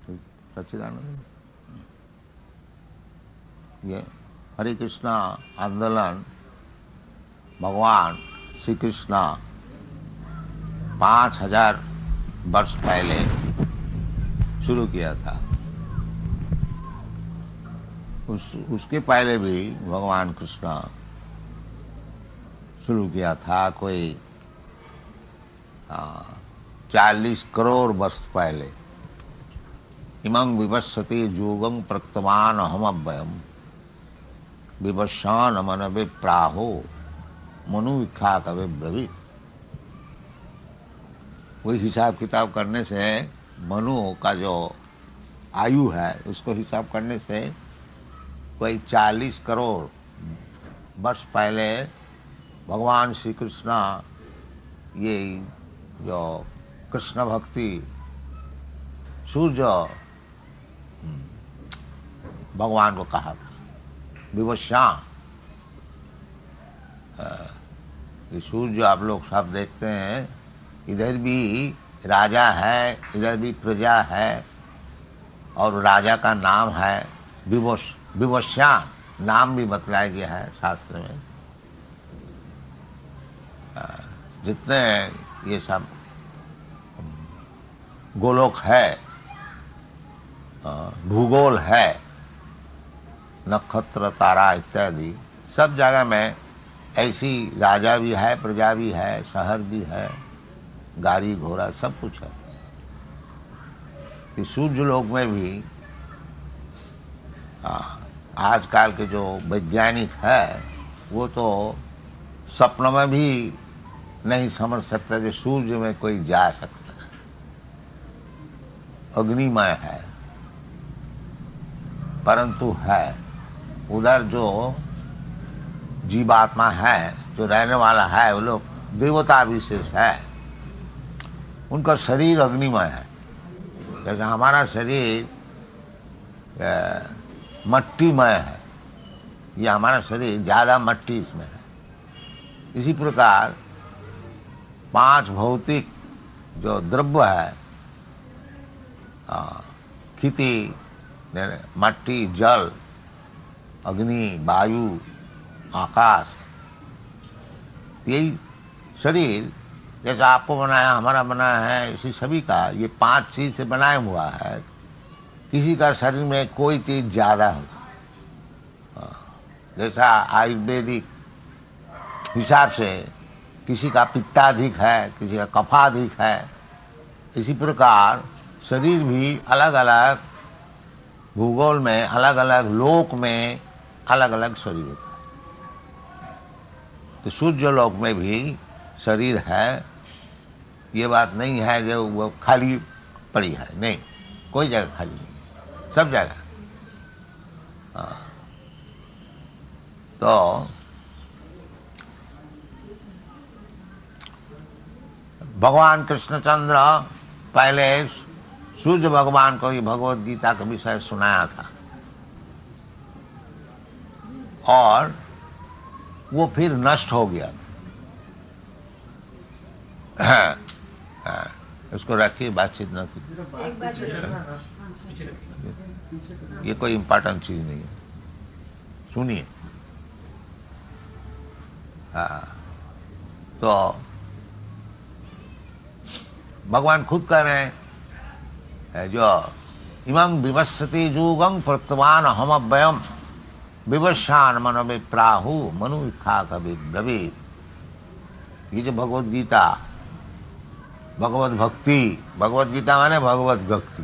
सच्चिदानंद ये हरे कृष्णा आंदोलन भगवान श्री कृष्णा 5000 वर्ष पहले शुरू किया था। उसके पहले भी भगवान कृष्णा शुरू किया था, कोई 40 करोड़ वर्ष पहले। इमं विवस्वते योगं प्रक्तवान अहमव्ययम् विवस्वान मनवे प्राहो मनु विख्या कवे ब्रवीत। वही हिसाब किताब करने से मनु का जो आयु है उसको हिसाब करने से कोई 40 करोड़ वर्ष पहले भगवान श्री कृष्णा ये जो कृष्ण भक्ति सूर्य भगवान को कहा विवस्वान। ये सूर्य आप लोग सब देखते हैं, इधर भी राजा है, इधर भी प्रजा है, और राजा का नाम है विवस्वान, नाम भी बतलाया गया है शास्त्र में। जितने ये सब गोलोक है, भूगोल है, नक्षत्र तारा इत्यादि सब जगह में ऐसी राजा भी है, प्रजा भी है, शहर भी है, गाड़ी घोड़ा सब कुछ है। इस सूर्य लोक में भी आजकल के जो वैज्ञानिक है वो तो सपन में भी नहीं समझ सकता जो सूर्य में कोई जा सकता है। अग्निमय है, परंतु है उधर जो जीवात्मा है, जो रहने वाला है, वो लोग देवता विशेष है, उनका शरीर अग्निमय है। जैसे हमारा शरीर मट्टीमय है, ये हमारा शरीर ज़्यादा मट्टी इसमें है। इसी प्रकार 5 भौतिक जो द्रव्य है, खेती, मट्टी, जल, अग्नि, वायु, आकाश, यही शरीर जैसा आपको बनाया, हमारा बनाया है, इसी सभी का ये 5 चीज से बनाया हुआ है। किसी का शरीर में कोई चीज ज्यादा हो, जैसा आयुर्वेदिक हिसाब से किसी का पित्ताधिक है, किसी का कफाधिक है, इसी प्रकार शरीर भी अलग अलग भूगोल में, अलग अलग लोक में अलग अलग शरीर होता है। तो सूर्य लोक में भी शरीर है, ये बात नहीं है जो वो खाली पड़ी है, नहीं, कोई जगह खाली नहीं है, सब जगह। तो भगवान कृष्णचंद्र पहले सूर्य भगवान को ये भगवत गीता का विषय सुनाया था, और वो फिर नष्ट हो गया। उसको रखिए, बातचीत न कीजिए, ये कोई इम्पोर्टेंट चीज नहीं है, सुनिए। तो भगवान खुद कह रहे हैं जो इमं विवस्वते योगं प्रक्तवान अहमव्ययम् विवस्वान मनवे प्राहु मनु विख्या कवे ब्रवीत। ये जो भगवत गीता, भगवत भक्ति, भगवत गीता माने भगवत भक्ति।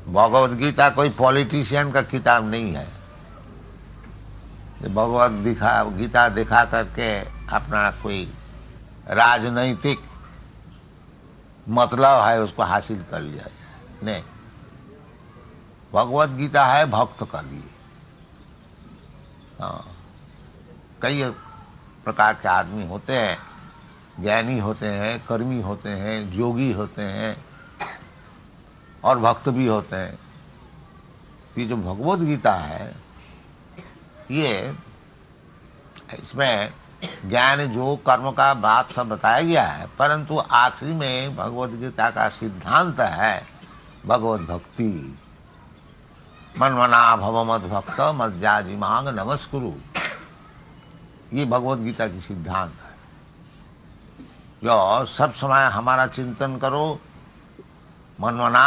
भगवत गीता कोई पॉलिटिशियन का किताब नहीं है। भगवत गीता दिखा करके अपना कोई राजनैतिक मतलब है उसको हासिल कर लिया जाए, नहीं। भगवत गीता है भक्त का लिए। कई प्रकार के आदमी होते हैं, ज्ञानी होते हैं, कर्मी होते हैं, योगी होते हैं, और भक्त भी होते हैं। ये जो भगवत गीता है, ये इसमें ज्ञान जो कर्म का बात सब बताया गया है, परंतु आखिरी में भगवत गीता का सिद्धांत है भगवत भक्ति। मनमना भव मद भक्त मज्जाजी मांग नमस्कुरु, ये भगवत गीता की सिद्धांत है। जो सब समय हमारा चिंतन करो, मनमना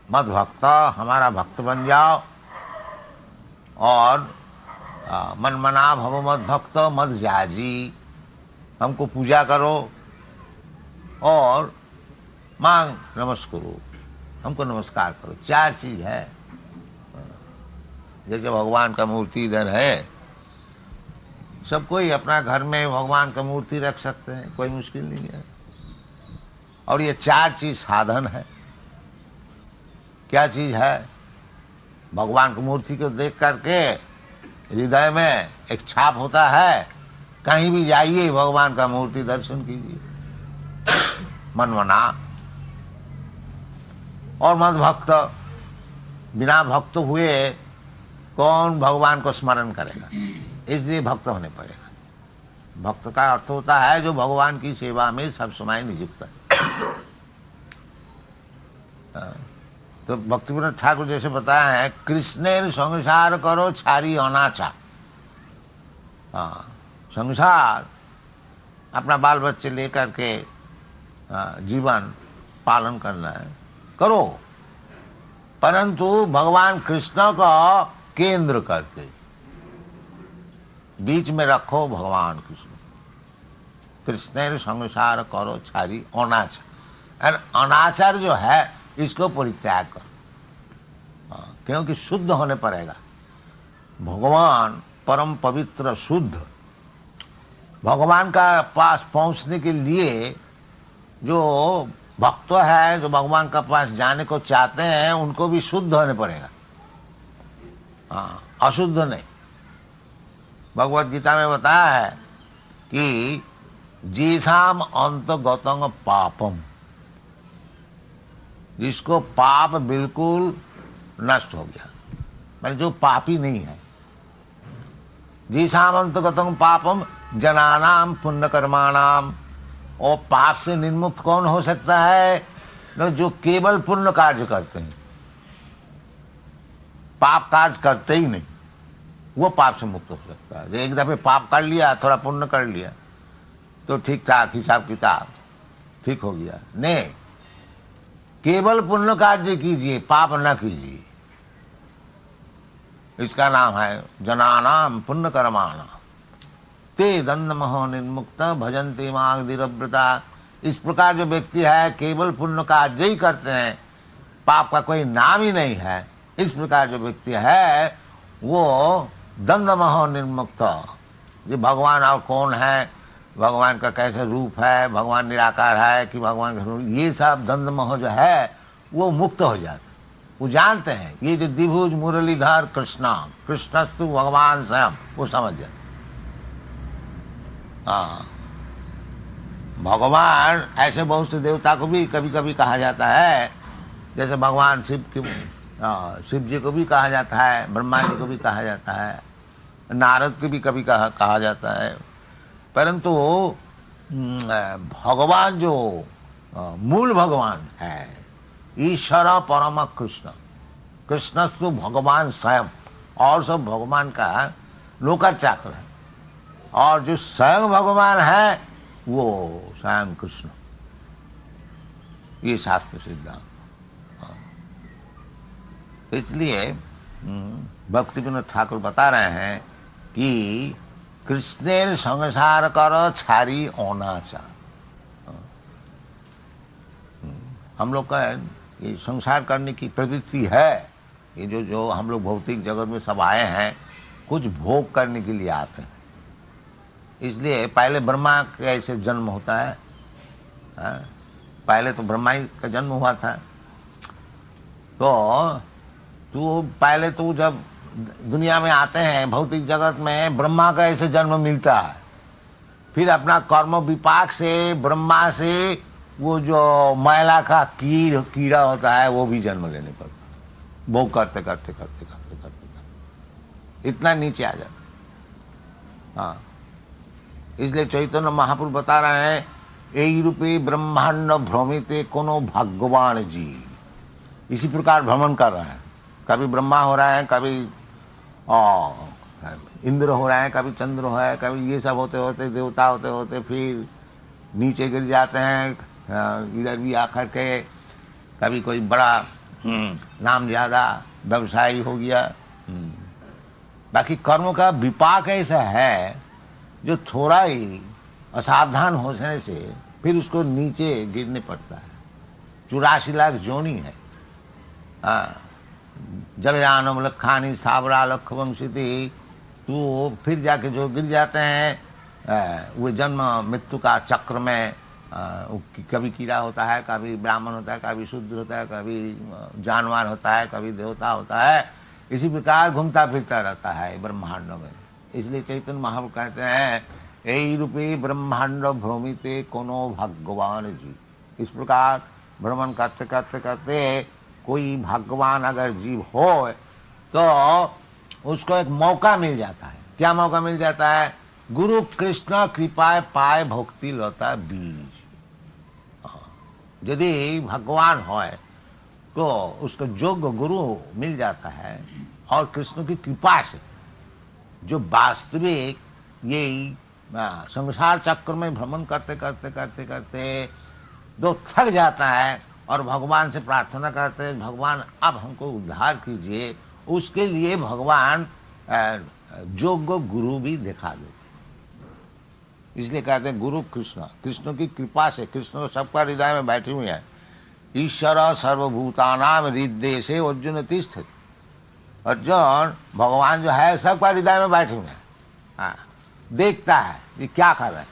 मद भक्त, हमारा भक्त बन जाओ, और मनमना भव मद भक्त मद जाजी, हमको पूजा करो, और मांग नमस्कुरु, हमको नमस्कार करो। चार चीज है। जैसे भगवान का मूर्ति इधर है, सब कोई अपना घर में भगवान का मूर्ति रख सकते हैं, कोई मुश्किल नहीं है। और ये चार चीज साधन है। क्या चीज है? भगवान की मूर्ति को देख करके हृदय में एक छाप होता है, कहीं भी जाइए भगवान का मूर्ति दर्शन कीजिए। मनमना और मद भक्त, बिना भक्त हुए कौन भगवान को स्मरण करेगा? इसलिए भक्त होने पड़ेगा। भक्त का अर्थ होता है जो भगवान की सेवा में सब समय नियुक्त है। तो भक्तिविनोद ठाकुर जैसे बताया है, कृष्णेर संसार करो छारी अनाचा। संसार अपना बाल बच्चे लेकर के जीवन पालन करना है, करो, परंतु भगवान कृष्ण को केंद्र करके बीच में रखो भगवान कृष्ण। कृष्ण संसार करो छारी अनाचार। अनाचार जो है इसको परित्याग करो, क्योंकि शुद्ध होने पड़ेगा। भगवान परम पवित्र शुद्ध, भगवान का पास पहुंचने के लिए जो भक्त है, जो भगवान का पास जाने को चाहते हैं, उनको भी शुद्ध होने पड़ेगा, अशुद्ध नहीं। भगवत गीता में बताया है कि जीसाम अंतगतंग पापम, जिसको पाप बिल्कुल नष्ट हो गया, मतलब जो पापी नहीं है। जीसाम अंतगतंग पापम जनानाम पुण्य कर्माणाम, और पाप से निर्मुक्त कौन हो सकता है? जो केवल पुण्य कार्य करते हैं, पाप कार्य करते ही नहीं, वो पाप से मुक्त हो सकता है। जो एक दफे पाप कर लिया, थोड़ा पुण्य कर लिया, तो ठीक ठाक हिसाब किताब ठीक हो गया। नहीं, केवल पुण्य कार्य कीजिए, पाप न कीजिए। इसका नाम है जनानाम पुण्य कर्माणाम ते दंडमहो निर्मुक्त भजन्ते मां धीरव्रता। इस प्रकार जो व्यक्ति है केवल पुण्य कार्य ही करते हैं, पाप का कोई नाम ही नहीं है, इस प्रकार जो व्यक्ति है वो दंडमहो निर्मुक्त। ये भगवान और कौन है, भगवान का कैसे रूप है, भगवान निराकार है कि भगवान का रूप, ये सब दंडमोह जो है वो मुक्त हो जाते। वो जानते हैं ये जो द्विभुज मुरलीधर कृष्णा, कृष्णस्तु भगवान स्वयं, वो समझ जाते। भगवान ऐसे बहुत से देवता को भी कभी कभी कहा जाता है, जैसे भगवान शिव जी को भी कहा जाता है, ब्रह्मा जी को भी कहा जाता है, नारद को भी कभी कहा जाता है। परंतु भगवान जो मूल भगवान है, ईश्वर परम कृष्ण, कृष्णस्तु भगवान स्वयं, और सब भगवान का नौकर चाकर है, और जो स्वयं भगवान है वो स्वयं कृष्ण। ये शास्त्र सिद्धांत। तो इसलिए भक्तिविनोद ठाकुर बता रहे हैं कि कृष्णेर संसार कर छारी अनाचार। हम लोग का ये संसार करने की प्रवृत्ति है। ये जो हम लोग भौतिक जगत में सब आए हैं, कुछ भोग करने के लिए आते हैं। इसलिए पहले ब्रह्मा का ऐसे जन्म होता है, पहले तो ब्रह्मा ही का जन्म हुआ था। तो पहले तो जब दुनिया में आते हैं भौतिक जगत में, ब्रह्मा का ऐसे जन्म मिलता है। फिर अपना कर्म विपाक से ब्रह्मा से वो जो मैला का कीड़ा होता है वो भी जन्म लेने पड़ता, भोग करते करते करते करते करते करते इतना नीचे आ जाता। हाँ, इसलिए चैतन्य महाप्रभु बता रहे हैं, यही रूपे ब्रह्मांड भ्रमिते कोनो भगवान जी। इसी प्रकार भ्रमण कर रहे हैं। कभी ब्रह्मा हो रहे हैं, कभी इंद्र हो रहे हैं, कभी चंद्र हो रहा है, कभी ये सब होते होते देवता होते होते फिर नीचे गिर जाते हैं, इधर भी आकर के कभी कोई बड़ा नाम ज़्यादा व्यवसायी हो गया। बाकी कर्मों का विपाक ऐसा है जो थोड़ा ही असावधान होने से फिर उसको नीचे गिरने पड़ता है। 84 लाख जोनी है। जलयानम लखानी सावरा लख वंशिति, तो फिर जाके जो गिर जाते हैं वो जन्म मृत्यु का चक्र में, कभी कीड़ा होता है, कभी ब्राह्मण होता है, कभी शूद्र होता है, कभी जानवर होता है, कभी देवता होता है। इसी प्रकार घूमता फिरता रहता है ब्रह्मांड में। इसलिए चैतन्य महाप्रभु कहते हैं, यही रूपी ब्रह्मांड भ्रमिते कोनो भगवान जी। इस प्रकार भ्रमण करते करते करते कोई भगवान अगर जीव हो तो उसको एक मौका मिल जाता है। क्या मौका मिल जाता है? गुरु कृष्ण कृपा पाए भक्ति लता बीज। यदि भगवान हो तो उसको योग्य गुरु मिल जाता है, और कृष्ण की कृपा से जो वास्तविक यही संसार चक्र में भ्रमण करते करते करते करते जो थक जाता है और भगवान से प्रार्थना करते हैं, भगवान अब हमको उद्धार कीजिए, उसके लिए भगवान योग्य गुरु भी दिखा देते हैं। इसलिए कहते हैं गुरु कृष्ण, कृष्ण की कृपा से, कृष्ण सबका हृदय में बैठे हुए हैं। ईश्वर सर्वभूतानाम हृदय से अर्जुन तिष्ठति। अर्जुन भगवान जो है सबका हृदय में बैठे हुए हैं। हाँ, देखता है ये क्या कर रहे हैं।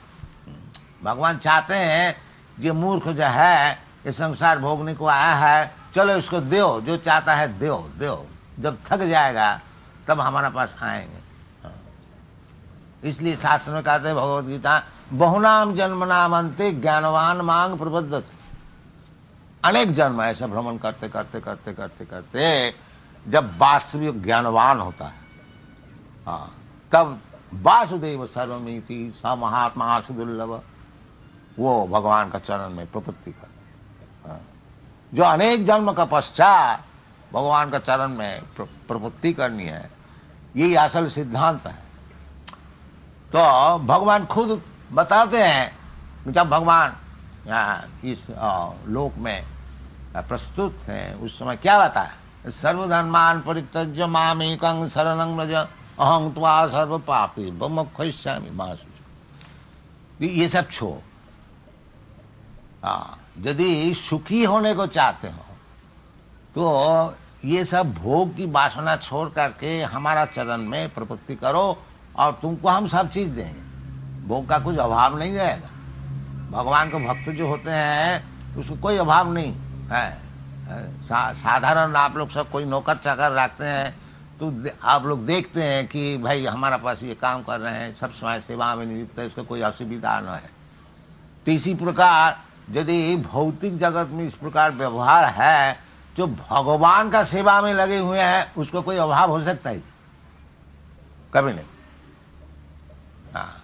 भगवान चाहते हैं ये मूर्ख जो है ये संसार भोगने को आया है, चलो इसको दो, जो चाहता है दो दो, जब थक जाएगा तब हमारे पास आएंगे। इसलिए शास्त्र में कहते हैं भगवद गीता, बहुनाम जन्मनाम अंते ज्ञानवान मांग प्रबद्धते। अनेक जन्म ऐसा भ्रमण करते करते करते करते करते जब वास्तविक ज्ञानवान होता है, हाँ, तब वासुदेव सर्वमिति स महात्मा सुदुर्लभ, वो भगवान का चरण में प्रपत्ति करते। जो अनेक जन्म का पश्चात भगवान का चरण में प्रपत्ति करनी है, यही असल सिद्धांत है। तो भगवान खुद बताते हैं, जब भगवान इस लोक में प्रस्तुत हैं उस समय क्या बताया, सर्वधर्मान परित्यज्य मामेकं शरणं व्रज अहं त्वा सर्व पापी मोक्षयिष्यामि मा शुचि। ये सब छोड़, यदि सुखी होने को चाहते हो तो ये सब भोग की वासना छोड़ करके हमारा चरण में प्रपत्ति करो, और तुमको हम सब चीज देंगे। भोग का कुछ अभाव नहीं रहेगा। भगवान के भक्त जो होते हैं उसको कोई अभाव नहीं है। साधारण आप लोग सब कोई नौकर चाकर रखते हैं तो आप लोग देखते हैं कि भाई हमारा पास ये काम कर रहे हैं, सब समय सेवा में नियुक्त है, इसको कोई असुविधा न है। तो इसी प्रकार यदि भौतिक जगत में इस प्रकार व्यवहार है, जो भगवान का सेवा में लगे हुए हैं उसको कोई अभाव हो सकता है? कभी नहीं। हाँ,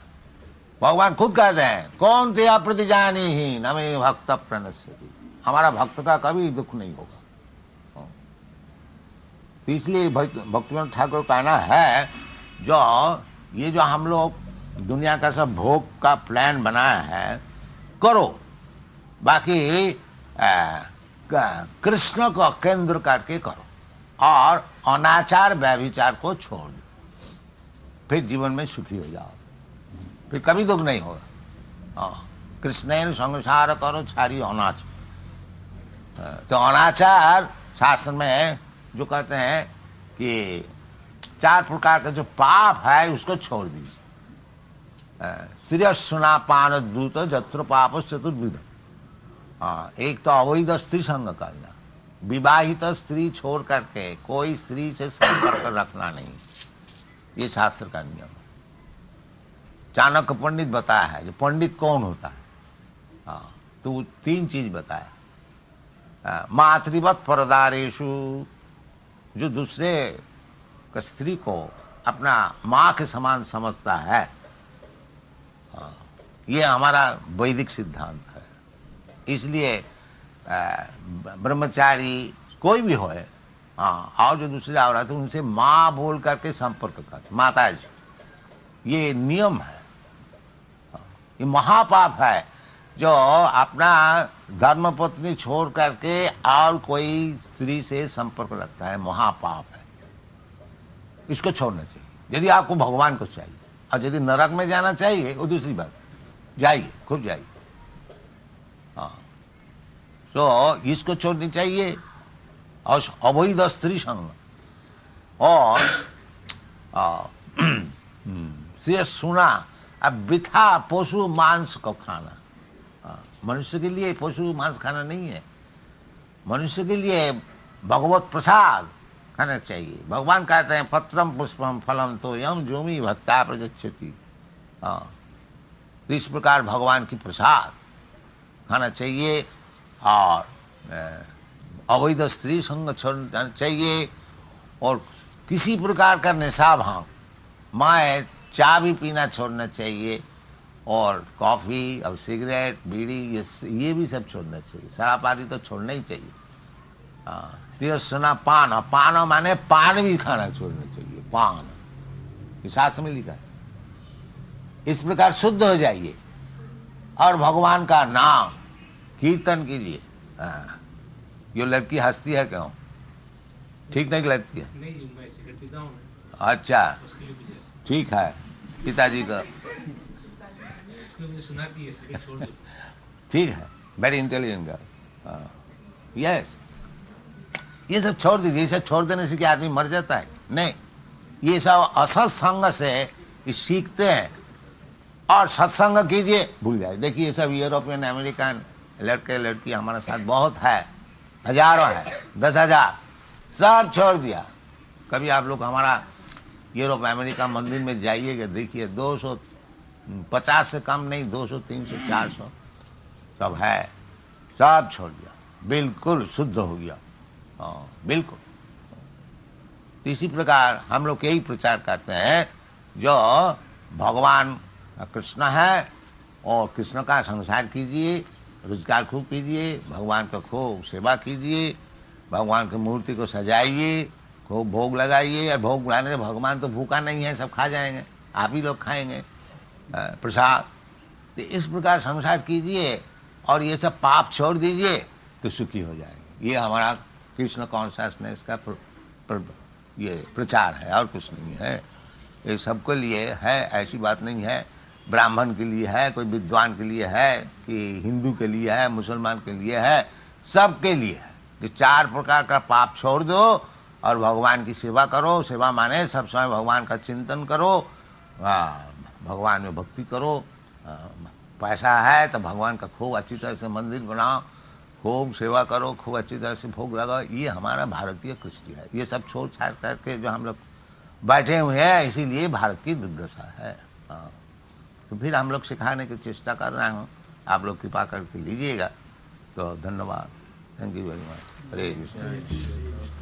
भगवान खुद कहते हैं, कौन ते प्रतिजानी ही न मे भक्त प्रणश्यति। हमारा भक्त का कभी दुख नहीं होगा। तो इसलिए भक्तिवेदांत ठाकुर कहना है, जो ये जो हम लोग दुनिया का सब भोग का प्लान बनाया है करो, बाकी कृष्ण को केंद्र करके करो, और अनाचार व्यभिचार को छोड़ दो, फिर जीवन में सुखी हो जाओ, फिर कभी दुख नहीं होगा। कृष्ण संसार करो छाड़ी अनाचार। तो अनाचार शास्त्र में जो कहते हैं कि 4 प्रकार का जो पाप है उसको छोड़ दीजिए। श्रेय सुना पान दूत जत्र पाप चतुर्विध। एक तो अवैध स्त्री संग करना, विवाहित स्त्री छोड़ करके कोई स्त्री से संपर्क रखना नहीं, ये शास्त्र का नियम है। चाणक्य पंडित बताया है, जो पंडित कौन होता है, तो 3 चीज बताया। मातृवत परदारेशु, जो दूसरे स्त्री को अपना माँ के समान समझता है, ये हमारा वैदिक सिद्धांत है। इसलिए ब्रह्मचारी कोई भी हो, हाँ, और जो दूसरी औरत है उनसे माँ बोल करके संपर्क कर, माता जी, ये नियम है। ये महापाप है जो अपना धर्म पत्नी छोड़ करके और कोई स्त्री से संपर्क रखता है, महापाप है। इसको छोड़ना चाहिए यदि आपको भगवान को चाहिए। और यदि नरक में जाना चाहिए वो दूसरी बात, जाइए, खूब जाइए। हाँ, तो इसको छोड़नी चाहिए। और अवैध स्त्री संग और से सुना, अब वृथा पशु मांस को खाना। मनुष्य के लिए पशु मांस खाना नहीं है, मनुष्य के लिए भगवत प्रसाद खाना चाहिए। भगवान कहते हैं पत्रम पुष्पम फलम तो यम जोमी भक्ता प्रजच्छति। तो इस प्रकार भगवान की प्रसाद खाना चाहिए और अवैध स्त्री संग छोड़ना चाहिए। और किसी प्रकार का नशा भाव, माए चाय भी पीना छोड़ना चाहिए, और कॉफ़ी और सिगरेट बीड़ी ये भी सब छोड़ना चाहिए। शराब आदि तो छोड़ना ही चाहिए। सुना पान, पान माने पान भी खाना छोड़ना चाहिए, पान, ये शास्त्र में लिखा है। इस प्रकार शुद्ध हो जाइए और भगवान का नाम कीर्तन कीजिए। ये लड़की हंसती है क्यों? ठीक नहीं लगती है? नहीं, मैं सिगरेट पीता हूँ। अच्छा, उसके लिए मुझे ठीक है, पिताजी का सुनाती है, सिगरेट छोड़ दो। ठीक है, वेरी इंटेलिजेंट गर्ल। यस, ये सब छोड़ दीजिए। ये सब छोड़ देने से क्या आदमी मर जाता है? नहीं, ये सब असत संग से सीखते हैं। और सत्संग कीजिए, भूल जाए। देखिए ये सब यूरोपियन अमेरिकन लड़के लड़की हमारे साथ बहुत है, हजारों है, 10,000, सब छोड़ दिया। कभी आप लोग हमारा यूरोप अमेरिका मंदिर में जाइएगा, देखिए 250 से कम नहीं, 200, 300, 400 सब है, सब छोड़ दिया, बिल्कुल शुद्ध हो गया। हाँ, बिल्कुल। तो इसी प्रकार हम लोग यही प्रचार करते हैं, जो भगवान कृष्ण है और कृष्ण का संसार कीजिए, रोजगार खूब कीजिए, भगवान का खूब सेवा कीजिए, भगवान की मूर्ति को सजाइए, खूब भोग लगाइए। और भोग लगाने से भगवान तो भूखा नहीं है, सब खा जाएंगे, आप ही लोग खाएंगे प्रसाद। तो इस प्रकार संसार कीजिए और ये सब पाप छोड़ दीजिए तो सुखी हो जाएंगे। ये हमारा कृष्ण कॉन्शसनेस का ये प्रचार है, और कुछ नहीं है। ये सबके लिए है, ऐसी बात नहीं है। ब्राह्मण के लिए है, कोई विद्वान के लिए है, कि हिंदू के लिए है, मुसलमान के लिए है, सबके लिए है। कि 4 प्रकार का पाप छोड़ दो और भगवान की सेवा करो। सेवा माने सब समय भगवान का चिंतन करो, भगवान में भक्ति करो। पैसा है तो भगवान का खूब अच्छी तरह से मंदिर बनाओ, खूब सेवा करो, खूब अच्छी तरह से भोग लगाओ। ये हमारा भारतीय कृष्टि है। ये सब छोड़ छाड़ करके जो हम लोग बैठे हुए हैं, इसीलिए भारत की दुर्दशा है। तो फिर हम लोग सिखाने की चेष्टा कर रहे हूँ, आप लोग कृपा करके लीजिएगा। तो धन्यवाद, thank you very much. Hare Krishna.